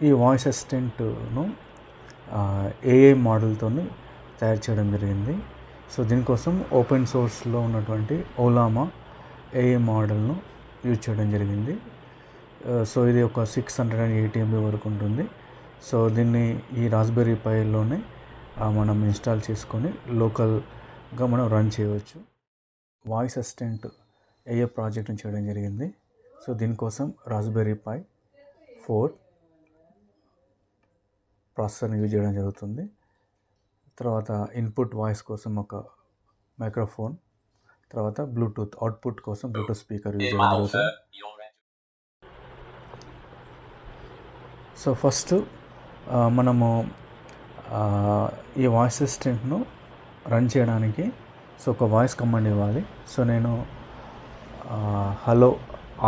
ఈ voice అసిస్టెంట్ను AI మోడల్తో తయారు చేయడం జరిగింది. సో దీనికోసం ఓపెన్ సోర్స్లో ఉన్నటువంటి ఓలామా ఏఐ మోడల్ను యూజ్ చేయడం జరిగింది. సో ఇది ఒక 680 MB వరకు ఉంటుంది. సో దీన్ని ఈ రాస్బెర్రీ పైలోనే మనం ఇన్స్టాల్ చేసుకొని లోకల్గా మనం రన్ చేయవచ్చు. వాయిస్ అసిస్టెంట్ ఏఐ ప్రాజెక్ట్ని చేయడం జరిగింది. సో దీనికోసం రాస్బెర్రీ పై 4 ప్రాసెసర్ని యూజ్ చేయడం జరుగుతుంది. తర్వాత ఇన్పుట్ వాయిస్ కోసం ఒక మైక్రోఫోన్, తర్వాత బ్లూటూత్ అవుట్పుట్ కోసం బ్లూటూత్ స్పీకర్ యూజ్ చేయడం జరుగుతుంది. సో ఫస్ట్ మనము ఈ వాయిస్ అసిస్టెంట్ను రన్ చేయడానికి ఒక వాయిస్ కమాండ్ ఇవ్వాలి. సో నేను హలో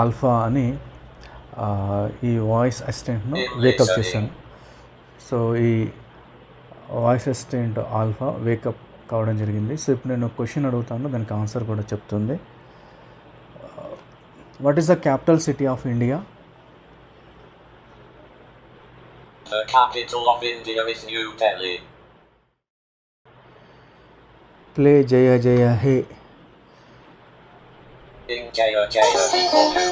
ఆల్ఫా అని ఈ వాయిస్ అసిస్టెంట్ను వేకప్ చేశాను. సో ఈ వాయిస్ అసిస్టెంట్ ఆల్ఫా వేకప్ కావడం జరిగింది. సో ఇప్పుడు నేను క్వశ్చన్ అడుగుతాను, దానికి ఆన్సర్ కూడా చెప్తుంది. What is the capital city of India? The capital of India is New Delhi. Play Jaya Jaya Hey. In Jaya Jaya He For You.